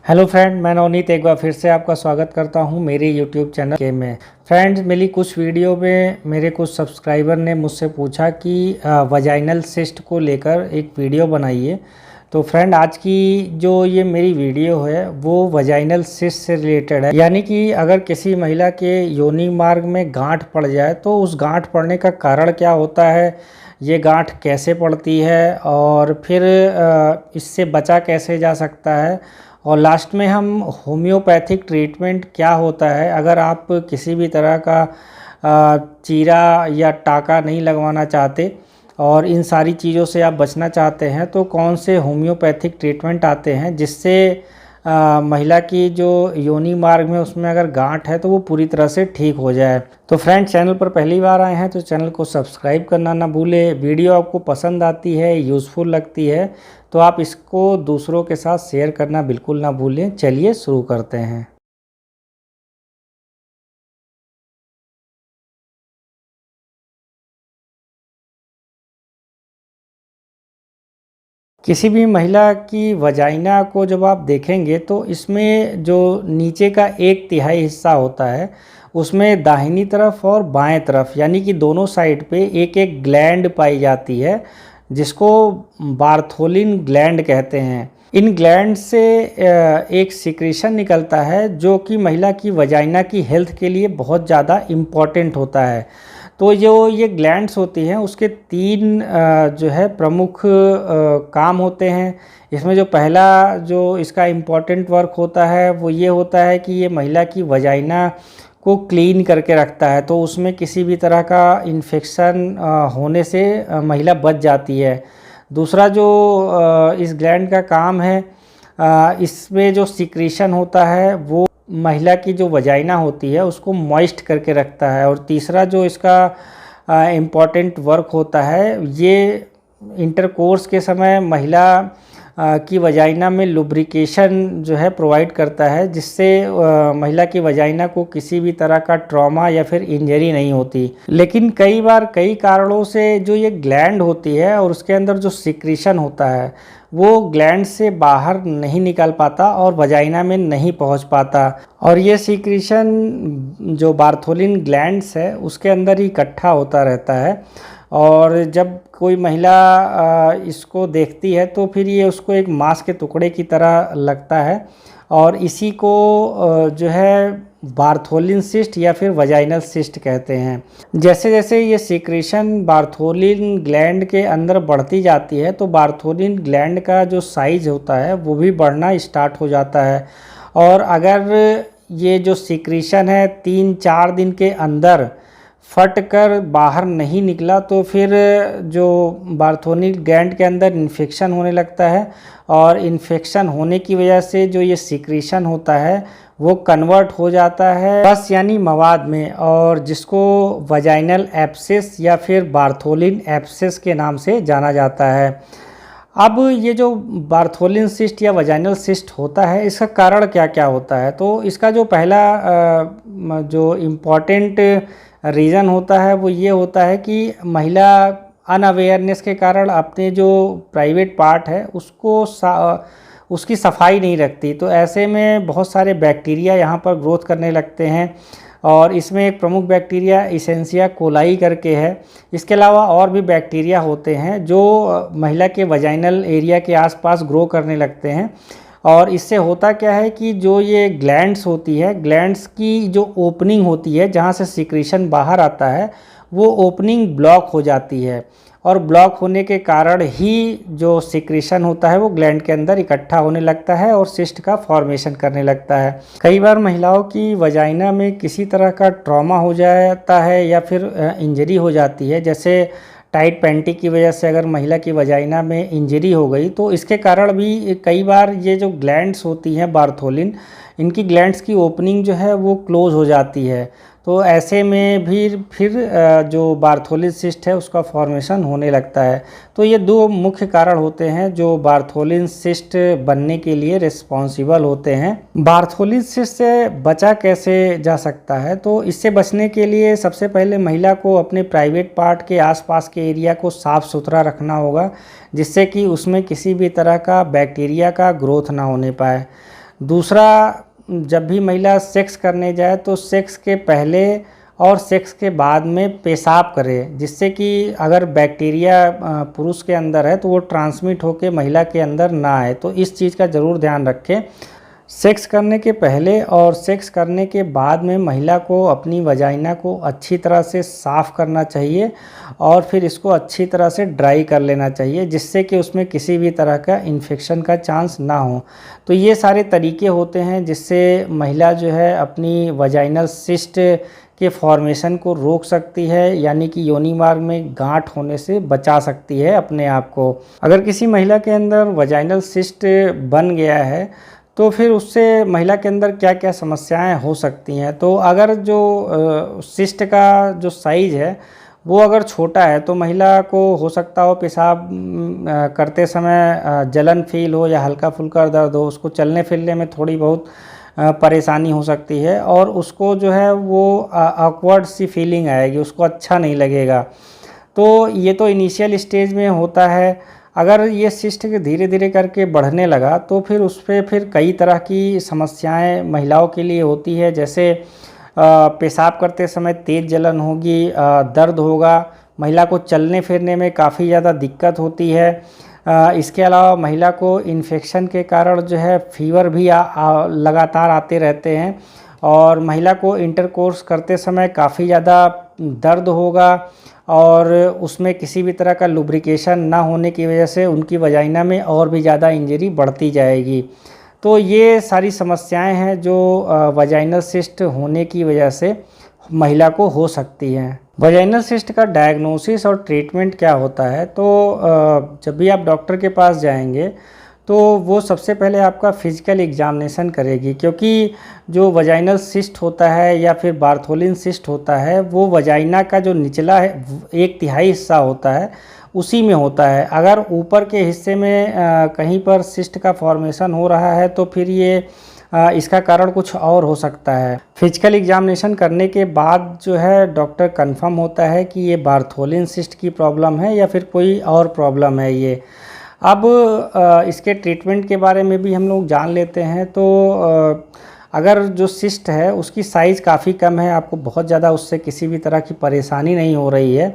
Hello friend, मैं नवनीत एक बार फिर से आपका स्वागत करता हूं मेरे यूट्यूब चैनल के में। फ्रेंड्स, मेरी कुछ वीडियो में मेरे कुछ सब्सक्राइबर ने मुझसे पूछा कि वजाइनल सिस्ट को लेकर एक वीडियो बनाइए। तो फ्रेंड, आज की जो ये मेरी वीडियो है वो वजाइनल सिस्ट से रिलेटेड है। यानी कि अगर किसी महिला के योनि मार्ग में गांठ पड़ जाए तो उस गांठ पड़ने का कारण क्या होता है, ये गांठ कैसे पड़ती है और फिर इससे बचा कैसे जा सकता है, और लास्ट में हम होम्योपैथिक ट्रीटमेंट क्या होता है अगर आप किसी भी तरह का चीरा या टाका नहीं लगवाना चाहते और इन सारी चीज़ों से आप बचना चाहते हैं तो कौन से होम्योपैथिक ट्रीटमेंट आते हैं जिससे महिला की जो योनि मार्ग में उसमें अगर गांठ है तो वो पूरी तरह से ठीक हो जाए। तो फ्रेंड, चैनल पर पहली बार आए हैं तो चैनल को सब्सक्राइब करना ना भूलें। वीडियो आपको पसंद आती है, यूज़फुल लगती है तो आप इसको दूसरों के साथ शेयर करना बिल्कुल ना भूलें। चलिए शुरू करते हैं। किसी भी महिला की वजाइना को जब आप देखेंगे तो इसमें जो नीचे का 1/3 हिस्सा होता है उसमें दाहिनी तरफ और बाएं तरफ यानी कि दोनों साइड पे एक एक ग्लैंड पाई जाती है जिसको बार्थोलिन ग्लैंड कहते हैं। इन ग्लैंड से एक सिक्रीशन निकलता है जो कि महिला की वजाइना की हेल्थ के लिए बहुत ज़्यादा इम्पॉर्टेंट होता है। तो जो ये ग्लैंड्स होती हैं उसके 3 जो है प्रमुख काम होते हैं। इसमें जो पहला जो इसका इम्पॉर्टेंट वर्क होता है वो ये होता है कि ये महिला की वजाइना को क्लीन करके रखता है, तो उसमें किसी भी तरह का इन्फेक्शन होने से महिला बच जाती है। दूसरा जो इस ग्लैंड का काम है, इसमें जो सिक्रीशन होता है वो महिला की जो वजाइना होती है उसको मॉइस्ट करके रखता है। और तीसरा जो इसका इम्पॉर्टेंट वर्क होता है, ये इंटरकोर्स के समय महिला की वजाइना में लुब्रिकेशन जो है प्रोवाइड करता है जिससे महिला की वजाइना को किसी भी तरह का ट्रॉमा या फिर इंजरी नहीं होती। लेकिन कई बार कई कारणों से जो ये ग्लैंड होती है और उसके अंदर जो सिक्रीशन होता है वो ग्लैंड से बाहर नहीं निकल पाता और वजाइना में नहीं पहुंच पाता, और ये सिक्रीशन जो बार्थोलिन ग्लैंड्स है उसके अंदर ही इकट्ठा होता रहता है। और जब कोई महिला इसको देखती है तो फिर ये उसको एक मांस के टुकड़े की तरह लगता है, और इसी को जो है बार्थोलिन सिस्ट या फिर वजाइनल सिस्ट कहते हैं। जैसे जैसे ये सिक्रीशन बार्थोलिन ग्लैंड के अंदर बढ़ती जाती है तो बार्थोलिन ग्लैंड का जो साइज होता है वो भी बढ़ना स्टार्ट हो जाता है। और अगर ये जो सिक्रीशन है 3-4 दिन के अंदर फट कर बाहर नहीं निकला तो फिर जो बार्थोलिन ग्लैंड के अंदर इन्फेक्शन होने लगता है, और इन्फेक्शन होने की वजह से जो ये सिक्रीशन होता है वो कन्वर्ट हो जाता है पस यानी मवाद में, और जिसको वजाइनल एब्सेस या फिर बार्थोलिन एब्सेस के नाम से जाना जाता है। अब ये जो बार्थोलिन सिस्ट या वजाइनल सिस्ट होता है इसका कारण क्या क्या होता है, तो इसका जो पहला जो इम्पॉर्टेंट रीज़न होता है वो ये होता है कि महिला अनअवेयरनेस के कारण अपने जो प्राइवेट पार्ट है उसकी सफाई नहीं रखती। तो ऐसे में बहुत सारे बैक्टीरिया यहाँ पर ग्रोथ करने लगते हैं, और इसमें एक प्रमुख बैक्टीरिया इसेंशिया कोलाई करके है। इसके अलावा और भी बैक्टीरिया होते हैं जो महिला के वजाइनल एरिया के आसपास ग्रो करने लगते हैं। और इससे होता क्या है कि जो ये ग्लैंड्स होती है, ग्लैंड्स की जो ओपनिंग होती है जहाँ से सिक्रीशन बाहर आता है वो ओपनिंग ब्लॉक हो जाती है, और ब्लॉक होने के कारण ही जो सिक्रीशन होता है वो ग्लैंड के अंदर इकट्ठा होने लगता है और सिस्ट का फॉर्मेशन करने लगता है। कई बार महिलाओं की वजाइना में किसी तरह का ट्रॉमा हो जाता है या फिर इंजरी हो जाती है, जैसे टाइट पैंटी की वजह से अगर महिला की वजाइना में इंजरी हो गई तो इसके कारण भी कई बार ये जो ग्लैंड्स होती हैं बार्थोलिन, इनकी ग्लैंड्स की ओपनिंग जो है वो क्लोज हो जाती है। तो ऐसे में भी फिर जो बार्थोलिन सिस्ट है उसका फॉर्मेशन होने लगता है। तो ये 2 मुख्य कारण होते हैं जो बार्थोलिन सिस्ट बनने के लिए रिस्पॉन्सिबल होते हैं। बार्थोलिन सिस्ट से बचा कैसे जा सकता है, तो इससे बचने के लिए सबसे पहले महिला को अपने प्राइवेट पार्ट के आसपास के एरिया को साफ़ सुथरा रखना होगा जिससे कि उसमें किसी भी तरह का बैक्टीरिया का ग्रोथ ना होने पाए। दूसरा, जब भी महिला सेक्स करने जाए तो सेक्स के पहले और सेक्स के बाद में पेशाब करे, जिससे कि अगर बैक्टीरिया पुरुष के अंदर है तो वो ट्रांसमिट होकर महिला के अंदर ना आए। तो इस चीज़ का ज़रूर ध्यान रखें। सेक्स करने के पहले और सेक्स करने के बाद में महिला को अपनी वजाइना को अच्छी तरह से साफ़ करना चाहिए और फिर इसको अच्छी तरह से ड्राई कर लेना चाहिए, जिससे कि उसमें किसी भी तरह का इन्फेक्शन का चांस ना हो। तो ये सारे तरीके होते हैं जिससे महिला जो है अपनी वजाइनल सिस्ट के फॉर्मेशन को रोक सकती है, यानी कि योनि मार्ग में गांठ होने से बचा सकती है अपने आप को। अगर किसी महिला के अंदर वजाइनल सिस्ट बन गया है तो फिर उससे महिला के अंदर क्या क्या समस्याएं हो सकती हैं। तो अगर जो सिस्ट का जो साइज़ है वो अगर छोटा है तो महिला को हो सकता हो पेशाब करते समय जलन फील हो या हल्का फुल्का दर्द हो, उसको चलने फिरने में थोड़ी बहुत परेशानी हो सकती है और उसको जो है वो ऑकवर्ड सी फीलिंग आएगी, उसको अच्छा नहीं लगेगा। तो ये तो इनिशियल स्टेज में होता है। अगर ये सिस्ट धीरे धीरे करके बढ़ने लगा तो फिर उस पर फिर कई तरह की समस्याएं महिलाओं के लिए होती है, जैसे पेशाब करते समय तेज़ जलन होगी, दर्द होगा, महिला को चलने फिरने में काफ़ी ज़्यादा दिक्कत होती है। इसके अलावा महिला को इन्फेक्शन के कारण जो है फीवर भी लगातार आते रहते हैं और महिला को इंटरकोर्स करते समय काफ़ी ज़्यादा दर्द होगा और उसमें किसी भी तरह का लुब्रिकेशन ना होने की वजह से उनकी वजाइना में और भी ज़्यादा इंजरी बढ़ती जाएगी। तो ये सारी समस्याएं हैं जो वजाइनल सिस्ट होने की वजह से महिला को हो सकती हैं। वजाइनल सिस्ट का डायग्नोसिस और ट्रीटमेंट क्या होता है, तो जब भी आप डॉक्टर के पास जाएंगे तो वो सबसे पहले आपका फिजिकल एग्जामिनेशन करेगी, क्योंकि जो वजाइनल सिस्ट होता है या फिर बार्थोलिन सिस्ट होता है वो वजाइना का जो निचला है 1/3 हिस्सा होता है उसी में होता है। अगर ऊपर के हिस्से में कहीं पर सिस्ट का फॉर्मेशन हो रहा है तो फिर ये इसका कारण कुछ और हो सकता है। फिजिकल एग्जामिनेशन करने के बाद जो है डॉक्टर कंफर्म होता है कि ये बार्थोलिन सिस्ट की प्रॉब्लम है या फिर कोई और प्रॉब्लम है ये। अब इसके ट्रीटमेंट के बारे में भी हम लोग जान लेते हैं। तो अगर जो सिस्ट है उसकी साइज़ काफ़ी कम है, आपको बहुत ज़्यादा उससे किसी भी तरह की परेशानी नहीं हो रही है,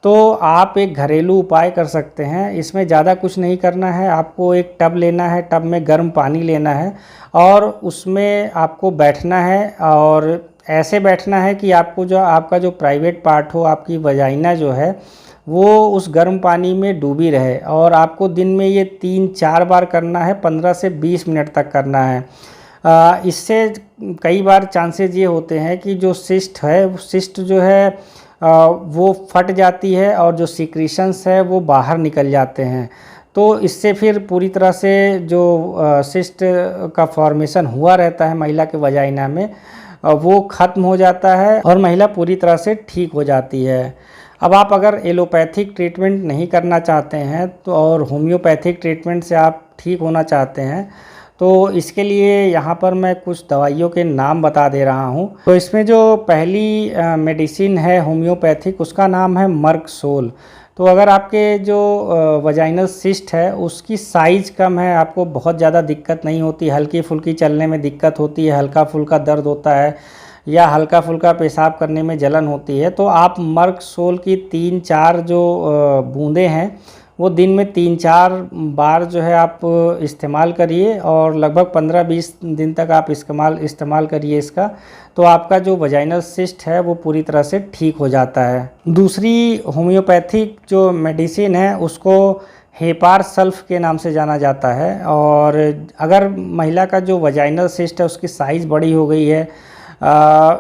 तो आप एक घरेलू उपाय कर सकते हैं। इसमें ज़्यादा कुछ नहीं करना है, आपको एक टब लेना है, टब में गर्म पानी लेना है और उसमें आपको बैठना है और ऐसे बैठना है कि आपको जो आपका जो प्राइवेट पार्ट हो, आपकी वजाइना जो है वो उस गर्म पानी में डूबी रहे और आपको दिन में ये 3-4 बार करना है, 15 से 20 मिनट तक करना है। इससे कई बार चांसेस ये होते हैं कि जो सिस्ट है वो सिस्ट जो है वो फट जाती है और जो सीक्रेशंस है वो बाहर निकल जाते हैं। तो इससे फिर पूरी तरह से जो सिस्ट का फॉर्मेशन हुआ रहता है महिला के वजाइना में वो ख़त्म हो जाता है और महिला पूरी तरह से ठीक हो जाती है। अब आप अगर एलोपैथिक ट्रीटमेंट नहीं करना चाहते हैं तो और होम्योपैथिक ट्रीटमेंट से आप ठीक होना चाहते हैं तो इसके लिए यहाँ पर मैं कुछ दवाइयों के नाम बता दे रहा हूँ। तो इसमें जो पहली मेडिसिन है होम्योपैथिक उसका नाम है मर्कसोल। तो अगर आपके जो वजाइनल सिस्ट है उसकी साइज़ कम है, आपको बहुत ज़्यादा दिक्कत नहीं होती, हल्की फुल्की चलने में दिक्कत होती है, हल्का फुल्का दर्द होता है या हल्का फुल्का पेशाब करने में जलन होती है, तो आप मर्कसोल की 3-4 जो बूंदें हैं वो दिन में 3-4 बार जो है आप इस्तेमाल करिए और लगभग 15-20 दिन तक आप इस्तेमाल करिए इसका, तो आपका जो वजाइनल सिस्ट है वो पूरी तरह से ठीक हो जाता है। दूसरी होम्योपैथिक जो मेडिसिन है उसको हेपार सल्फ के नाम से जाना जाता है और अगर महिला का जो वजाइनल सिस्ट है उसकी साइज़ बड़ी हो गई है,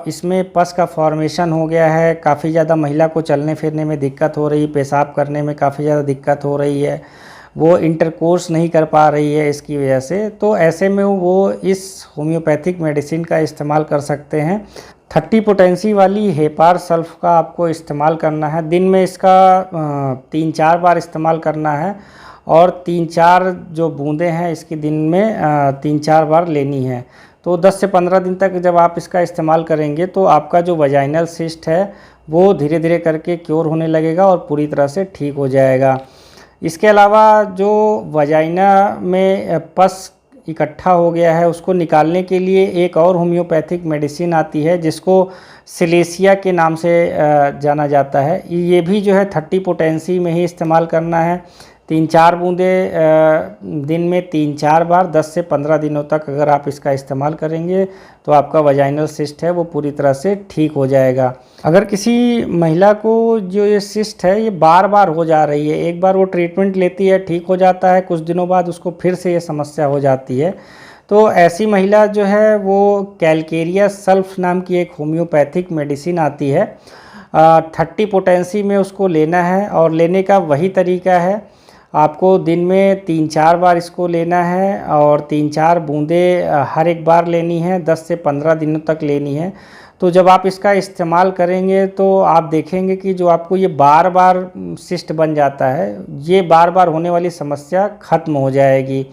इसमें पस का फॉर्मेशन हो गया है, काफ़ी ज़्यादा महिला को चलने फिरने में दिक्कत हो रही है, पेशाब करने में काफ़ी ज़्यादा दिक्कत हो रही है, वो इंटरकोर्स नहीं कर पा रही है इसकी वजह से, तो ऐसे में वो इस होम्योपैथिक मेडिसिन का इस्तेमाल कर सकते हैं। 30 पोटेंसी वाली हेपार सल्फ का आपको इस्तेमाल करना है, दिन में इसका 3-4 बार इस्तेमाल करना है और 3-4 जो बूंदें हैं इसकी दिन में 3-4 बार लेनी है। तो 10 से 15 दिन तक जब आप इसका इस्तेमाल करेंगे तो आपका जो वजाइनल सिस्ट है वो धीरे धीरे करके क्योर होने लगेगा और पूरी तरह से ठीक हो जाएगा। इसके अलावा जो वजाइना में पस इकट्ठा हो गया है उसको निकालने के लिए एक और होम्योपैथिक मेडिसिन आती है जिसको सिलेसिया के नाम से जाना जाता है। ये भी जो है 30 पोटेंसी में ही इस्तेमाल करना है। 3-4 बूंदे दिन में 3-4 बार 10 से 15 दिनों तक अगर आप इसका इस्तेमाल करेंगे तो आपका वजाइनल सिस्ट है वो पूरी तरह से ठीक हो जाएगा। अगर किसी महिला को जो ये सिस्ट है ये बार बार हो जा रही है, एक बार वो ट्रीटमेंट लेती है ठीक हो जाता है, कुछ दिनों बाद उसको फिर से ये समस्या हो जाती है, तो ऐसी महिला जो है वो कैलकेरिया सल्फ नाम की एक होम्योपैथिक मेडिसिन आती है। 30 पोटेंसी में उसको लेना है और लेने का वही तरीका है, आपको दिन में 3-4 बार इसको लेना है और 3-4 बूंदे हर एक बार लेनी है, 10 से 15 दिनों तक लेनी है। तो जब आप इसका इस्तेमाल करेंगे तो आप देखेंगे कि जो आपको ये बार बार सिस्ट बन जाता है, ये बार बार होने वाली समस्या ख़त्म हो जाएगी।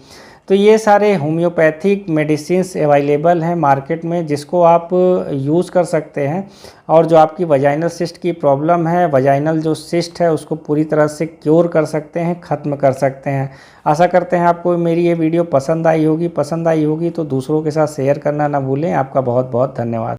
तो ये सारे होम्योपैथिक मेडिसिन्स अवेलेबल हैं मार्केट में जिसको आप यूज़ कर सकते हैं और जो आपकी वजाइनल सिस्ट की प्रॉब्लम है, वजाइनल जो सिस्ट है उसको पूरी तरह से क्योर कर सकते हैं, ख़त्म कर सकते हैं। आशा करते हैं आपको मेरी ये वीडियो पसंद आई होगी तो दूसरों के साथ शेयर करना ना भूलें। आपका बहुत बहुत धन्यवाद।